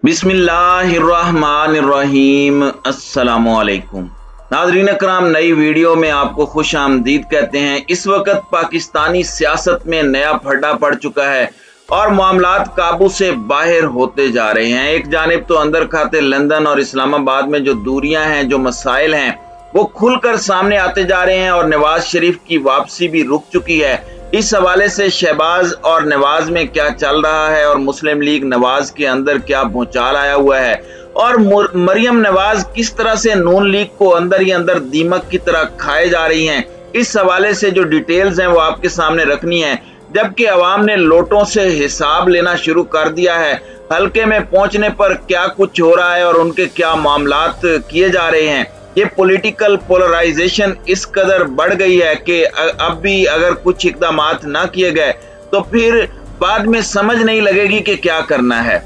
बिस्मिल्लाहिर्रहमानिर्रहीम। अस्सलामुअलैकुम नाज़रीन कराम, नई वीडियो में आपको खुश आमदीद कहते हैं। इस वक्त पाकिस्तानी सियासत में नया फड्डा पड़ चुका है और मामलात काबू से बाहर होते जा रहे हैं। एक जानिब तो अंदर खाते लंदन और इस्लामाबाद में जो दूरियां हैं, जो मसाइल हैं, वो खुलकर सामने आते जा रहे हैं और नवाज शरीफ की वापसी भी रुक चुकी है। इस हवाले से शहबाज और नवाज में क्या चल रहा है और मुस्लिम लीग नवाज के अंदर क्या भूचाल आया हुआ है और मरियम नवाज किस तरह से नून लीग को अंदर ही अंदर दीमक की तरह खाए जा रही हैं, इस हवाले से जो डिटेल्स हैं वो आपके सामने रखनी है। जबकि अवाम ने लोटों से हिसाब लेना शुरू कर दिया है, हल्के में पहुंचने पर क्या कुछ हो रहा है और उनके क्या मामलात किए जा रहे हैं। ये पॉलिटिकल पोलराइजेशन इस कदर बढ़ गई है कि अब भी अगर कुछ इकदामात ना किए गए तो फिर बाद में समझ नहीं लगेगी कि क्या करना है।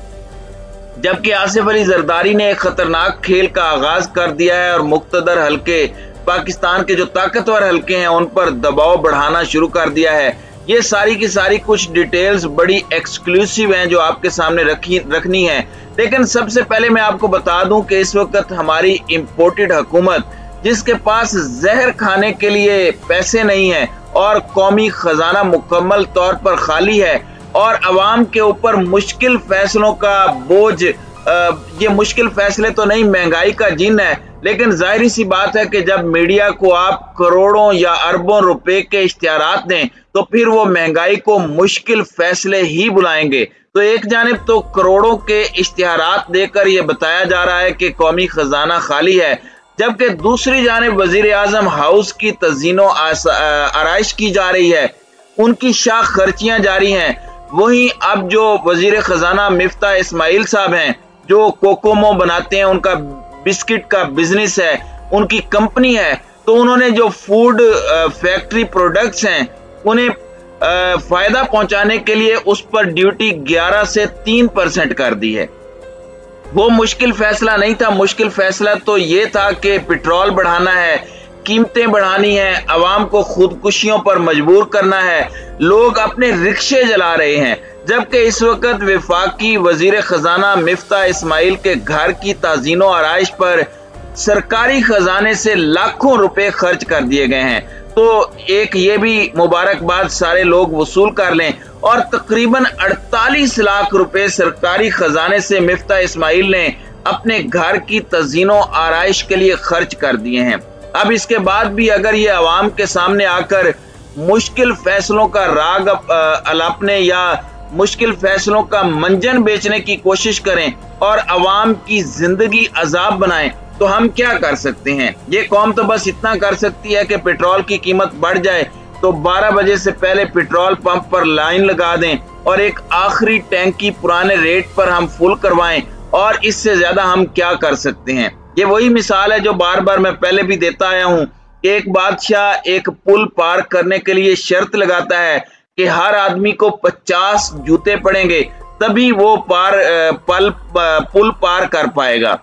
जबकि आसिफ अली जरदारी ने एक खतरनाक खेल का आगाज कर दिया है और मुक्तदर हल्के, पाकिस्तान के जो ताकतवर हल्के हैं, उन पर दबाव बढ़ाना शुरू कर दिया है। ये सारी की सारी कुछ डिटेल्स बड़ी एक्सक्लूसिव हैं जो आपके सामने रखनी है। लेकिन सबसे पहले मैं आपको बता दूं कि इस वक्त हमारी इंपोर्टेड हुकूमत, जिसके पास जहर खाने के लिए पैसे नहीं है और कौमी खजाना मुकम्मल तौर पर खाली है और अवाम के ऊपर मुश्किल फैसलों का बोझ, ये मुश्किल फैसले तो नहीं, महंगाई का जिन है। लेकिन जाहिर सी बात है कि जब मीडिया को आप करोड़ों या अरबों रुपए के इश्तिहारात दें तो फिर वो महंगाई को मुश्किल फैसले ही बुलाएंगे। तो एक जानिब तो करोड़ों के इश्तिहारात देकर ये बताया जा रहा है कि कौमी खजाना खाली है, जबकि दूसरी जानिब वजीर आजम हाउस की तज़ीनो आराइश की जा रही है, उनकी शाख खर्चियां जारी हैं। वहीं अब जो वजीर खजाना मिफ्ता इस्माइल साहब हैं, जो कोकोमो बनाते हैं, उनका बिस्किट का बिजनेस है, उनकी कंपनी है, तो उन्होंने जो फूड फैक्ट्री प्रोडक्ट्स हैं उन्हें फायदा पहुंचाने के लिए उस पर ड्यूटी 11 से 3% कर दी है। वो मुश्किल फैसला नहीं था, मुश्किल फैसला तो ये था कि पेट्रोल बढ़ाना है, कीमतें बढ़ानी है, अवाम को खुदकुशियों पर मजबूर करना है, लोग अपने रिक्शे जला रहे हैं। जबकि इस वक्त वफाकी वजीर खजाना मिफ्ता इस्माइल के घर की ताज़ीनो आराइश पर सरकारी खजाने से लाखों रुपए खर्च कर दिए गए हैं। तो एक ये भी मुबारकबाद सारे लोग वसूल कर लें और तकरीबन 48 लाख रुपए सरकारी खजाने से मिफ्ता इस्माइल ने अपने घर की तज़ीनो आराइश के लिए खर्च कर दिए हैं। अब इसके बाद भी अगर ये अवाम के सामने आकर मुश्किल फैसलों का राग अलापने या मुश्किल फैसलों का मंजन बेचने की कोशिश करें और अवाम की जिंदगी अजाब बनाएं, तो हम क्या कर सकते हैं। ये कौम तो बस इतना कर सकती है कि पेट्रोल की कीमत बढ़ जाए तो 12 बजे से पहले पेट्रोल पंप पर लाइन लगा दें और एक आखिरी टैंकी पुराने रेट पर हम फुल करवाएं, और इससे ज्यादा हम क्या कर सकते हैं। ये वही मिसाल है जो बार बार मैं पहले भी देता आया हूं। एक बादशाह एक पुल पार करने के लिए शर्त लगाता है कि हर आदमी को 50 जूते पड़ेंगे, तभी वो पुल पार कर पाएगा।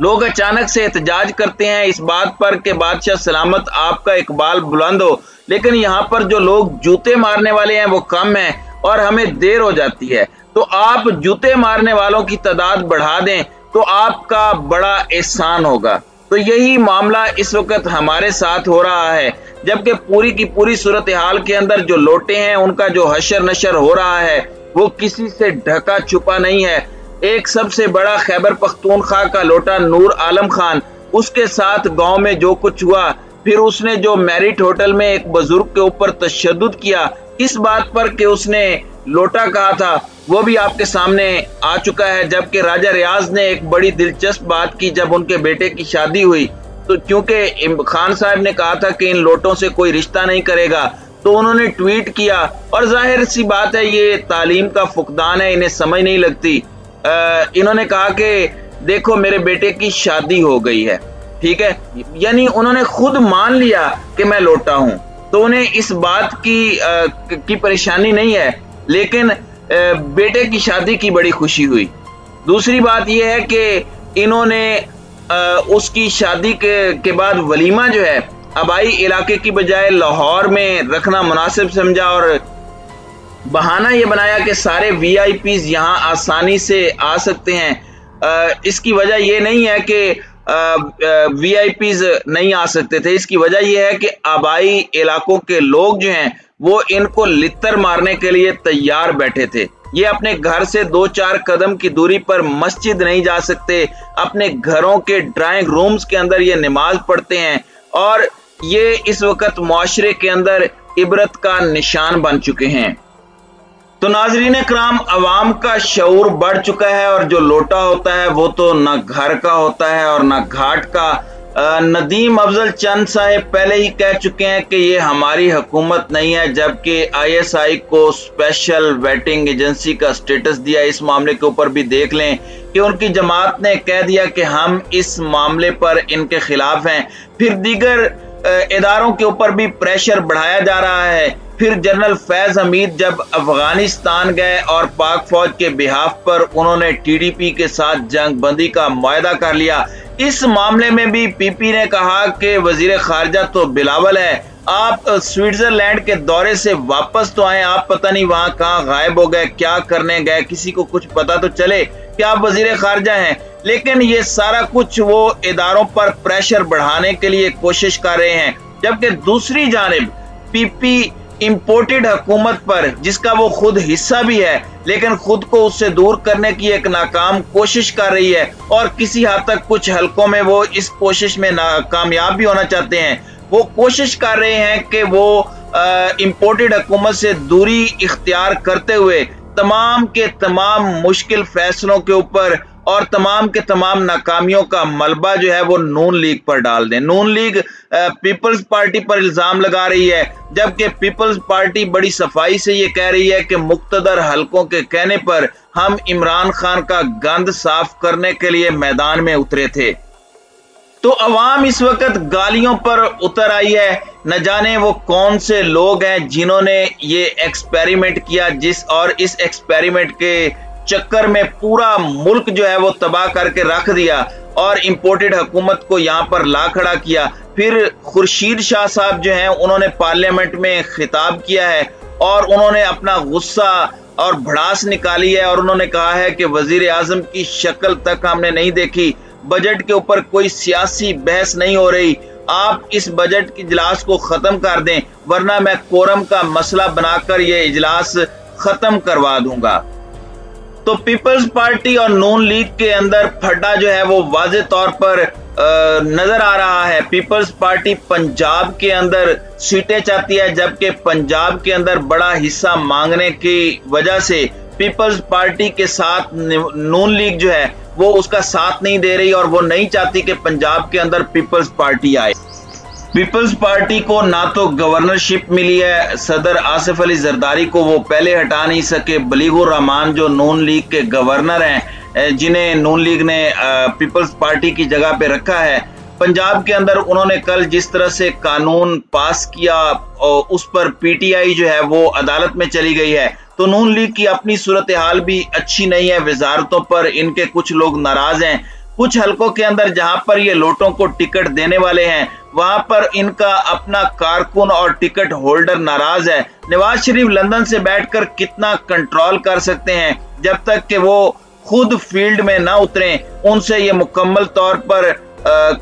लोग अचानक से एहतजाज करते हैं इस बात पर कि बादशाह सलामत, आपका इकबाल बुलंद हो, लेकिन यहाँ पर जो लोग जूते मारने वाले हैं वो कम हैं और हमें देर हो जाती है। तो आप जूते मारने वालों की तादाद बढ़ा दें तो आपका बड़ा एहसान होगा। तो यही मामला इस वक्त हमारे साथ हो रहा है। जबकि पूरी की पूरी सूरत हाल के अंदर जो लोटे हैं, उनका जो हशर नशर हो रहा है वो किसी से ढका छुपा नहीं है। एक सबसे बड़ा खैबर पख्तूनख्वा का लोटा नूर आलम खान, उसके साथ गांव में जो कुछ हुआ, फिर उसने जो मैरिट होटल में एक बुजुर्ग के ऊपर तशद्दुद किया इस बात पर कि उसने लोटा कहा था, वो भी आपके सामने आ चुका है। जबकि राजा रियाज ने एक बड़ी दिलचस्प बात की, जब उनके बेटे की शादी हुई तो क्योंकि खान साहब ने कहा था कि इन लोटों से कोई रिश्ता नहीं करेगा, तो उन्होंने ट्वीट किया। और जाहिर सी बात है ये तालीम का फुकदान है, इन्हें समझ नहीं लगती। इन्होंने कहा कि देखो मेरे बेटे की शादी हो गई है, ठीक है, यानी उन्होंने खुद मान लिया कि मैं लोटा हूं, तो उन्हें इस बात की परेशानी नहीं है, लेकिन बेटे की शादी की बड़ी खुशी हुई। दूसरी बात यह है कि इन्होंने उसकी शादी के बाद वलीमा जो है आबाई इलाके की बजाय लाहौर में रखना मुनासिब समझा और बहाना ये बनाया कि सारे वीआईपीज यहाँ आसानी से आ सकते हैं। इसकी वजह ये नहीं है कि वीआईपीज नहीं आ सकते थे, इसकी वजह यह है कि आबाई इलाकों के लोग जो हैं वो इनको लित्तर मारने के लिए तैयार बैठे थे। ये अपने घर से 2-4 कदम की दूरी पर मस्जिद नहीं जा सकते, अपने घरों के ड्राइंग रूम्स के अंदर ये नमाज पढ़ते हैं और ये इस वक्त मुआशरे के अंदर इबरत का निशान बन चुके हैं। तो नाजरीन कराम, अवाम का शऊर बढ़ चुका है और जो लोटा होता है वो तो ना घर का होता है और ना घाट का। नदीम अफजल चंद साहब पहले ही कह चुके हैं कि ये हमारी हुकूमत नहीं है, जबकि आईएसआई को स्पेशल वेटिंग एजेंसी का स्टेटस दिया। इस मामले के ऊपर भी देख लें कि उनकी जमात ने कह दिया कि हम इस मामले पर इनके खिलाफ हैं। फिर दीगर इदारों के ऊपर भी प्रेशर बढ़ाया जा रहा है। फिर जनरल फैज हमीद जब अफगानिस्तान गए और पाक फौज के बिहाफ पर उन्होंने टीडीपी के साथ जंग बंदी का मुआहदा कर लिया। इस मामले में भी पीपी ने कहा कि वजीर खारजा तो बिलावल है, आप स्विट्जरलैंड के दौरे से वापस तो आए, आप पता नहीं वहां कहां गायब हो गए, क्या करने गए, किसी को कुछ पता तो चले कि आप वजीर खारजा हैं। लेकिन ये सारा कुछ वो इदारों पर प्रेशर बढ़ाने के लिए कोशिश कर रहे हैं, जबकि दूसरी जानिब पीपी इंपोर्टेड हुकूमत पर, जिसका वो खुद हिस्सा भी है, लेकिन खुद को उससे दूर करने की एक नाकाम कोशिश कर रही है और किसी हद तक कुछ हलकों में वो इस कोशिश में कामयाब भी होना चाहते हैं। वो कोशिश कर रहे हैं कि वो इंपोर्टेड हुकूमत से दूरी इख्तियार करते हुए तमाम के तमाम मुश्किल फैसलों के ऊपर और तमाम के तमाम नाकामियों का मलबा जो है वो नून लीग पर डाल दें। नून लीग पीपल्स पार्टी पर इल्जाम लगा रही है, जबकि पीपल्स पार्टी बड़ी सफाई से ये कह रही है कि मुक्तदर हलकों के कहने पर हम इमरान खान का गंद साफ करने के लिए मैदान में उतरे थे। तो अवाम इस वक्त गालियों पर उतर आई है। न जाने वो कौन से लोग हैं जिन्होंने ये एक्सपेरिमेंट किया, और इस एक्सपेरिमेंट के चक्कर में पूरा मुल्क जो है वो तबाह करके रख दिया और इंपोर्टेड हुकूमत को यहाँ पर ला खड़ा किया। फिर खुर्शीद शाह साहब जो हैं उन्होंने पार्लियामेंट में खिताब किया है और उन्होंने अपना गुस्सा और भड़ास निकाली है और उन्होंने कहा है कि वजीर आजम की शक्ल तक हमने नहीं देखी, बजट के ऊपर कोई सियासी बहस नहीं हो रही, आप इस बजट के इजलास को खत्म कर दें वरना मैं कोरम का मसला बनाकर ये इजलास खत्म करवा दूंगा। तो पीपल्स पार्टी और नून लीग के अंदर फड्डा जो है वो वाज़े तौर पर नजर आ रहा है। पीपल्स पार्टी पंजाब के अंदर सीटें चाहती है, जबकि पंजाब के अंदर बड़ा हिस्सा मांगने की वजह से पीपल्स पार्टी के साथ नून लीग जो है वो उसका साथ नहीं दे रही और वो नहीं चाहती कि पंजाब के अंदर पीपल्स पार्टी आए। पीपल्स पार्टी को ना तो गवर्नरशिप मिली है, सदर आसिफ अली जरदारी को वो पहले हटा नहीं सके। बलीगुर रहमान जो नून लीग के गवर्नर हैं, जिन्हें नून लीग ने पीपल्स पार्टी की जगह पे रखा है, पंजाब के अंदर उन्होंने कल जिस तरह से कानून पास किया और उस पर पीटीआई जो है वो अदालत में चली गई है। तो नून लीग की अपनी सूरत हाल भी अच्छी नहीं है, वजारतों पर इनके कुछ लोग नाराज हैं। कुछ हलकों के अंदर जहां पर ये लोटों को टिकट देने वाले हैं वहां पर इनका अपना कारकुन और टिकट होल्डर नाराज है। नवाज शरीफ लंदन से बैठकर कितना कंट्रोल कर सकते हैं, जब तक कि वो खुद फील्ड में ना उतरें उनसे ये मुकम्मल तौर पर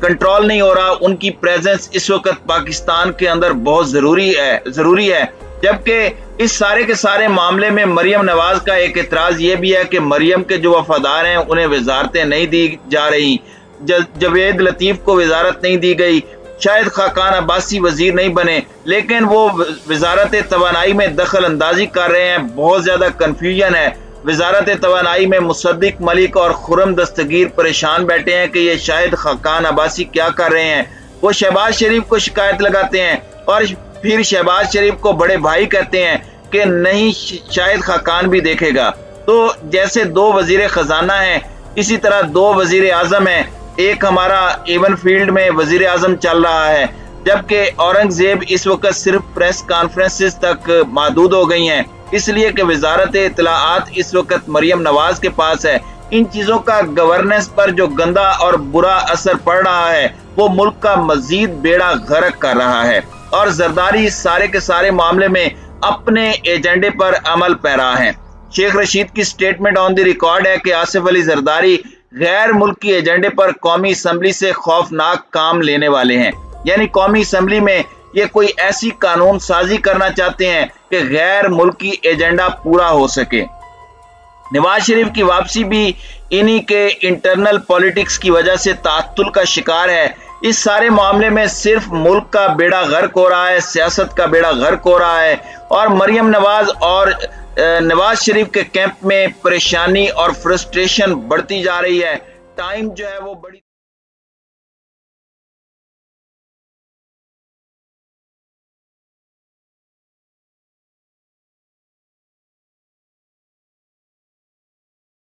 कंट्रोल नहीं हो रहा। उनकी प्रेजेंस इस वक्त पाकिस्तान के अंदर बहुत जरूरी है। जबकि इस सारे के सारे मामले में मरियम नवाज का एक एतराज ये भी है कि मरियम के जो वफादार हैं उन्हें वजारतें नहीं दी जा रही। जवेद लतीफ को वजारत नहीं दी गई, शायद खाकान अब्बासी वजीर नहीं बने, लेकिन वो वजारत तवानाई में दखल अंदाजी कर रहे हैं। बहुत ज्यादा कंफ्यूजन है। वजारत तवानाई में मुसद्दिक मलिक और खुरम दस्तगीर परेशान बैठे हैं कि ये शायद खाकान अब्बासी क्या कर रहे हैं। वो शहबाज शरीफ को शिकायत लगाते हैं और फिर शहबाज शरीफ को बड़े भाई कहते हैं कि नहीं शायद खाकान भी देखेगा। तो जैसे दो वजीर खजाना हैं, इसी तरह दो वजीर आजम हैं। एक हमारा एवन फील्ड में वजीर आजम चल रहा है, जबकि औरंगजेब इस वक्त सिर्फ प्रेस कॉन्फ्रेंसेस तक महदूद हो गई हैं, इसलिए कि वजारत इत्तलाआत इस वक्त मरियम नवाज के पास है। इन चीजों का गवर्नेंस पर जो गंदा और बुरा असर पड़ रहा है वो मुल्क का मजीद बेड़ा गर्क कर रहा है। और जरदारी इस सारे के सारे मामले में अपने एजेंडे पर अमल पैरा हैं। शेख रशीद की स्टेटमेंट ऑन द रिकॉर्ड है कि आसिफ अली जरदारी गैर मुल्की एजेंडे पर कौमी असम्बली से खौफनाक काम लेने वाले हैं। यानी कौमी असम्बली में ये कोई ऐसी कानून साजी करना चाहते हैं कि गैर मुल्की एजेंडा पूरा हो सके। नवाज शरीफ की वापसी भी इन्हीं के इंटरनल पॉलिटिक्स की वजह से ताअत्तुल का शिकार है। इस सारे मामले में सिर्फ मुल्क का बेड़ा गर्क हो रहा है, सियासत का बेड़ा गर्क हो रहा है और मरियम नवाज और नवाज शरीफ के कैंप में परेशानी और फ्रस्ट्रेशन बढ़ती जा रही है। टाइम जो है वो बड़ी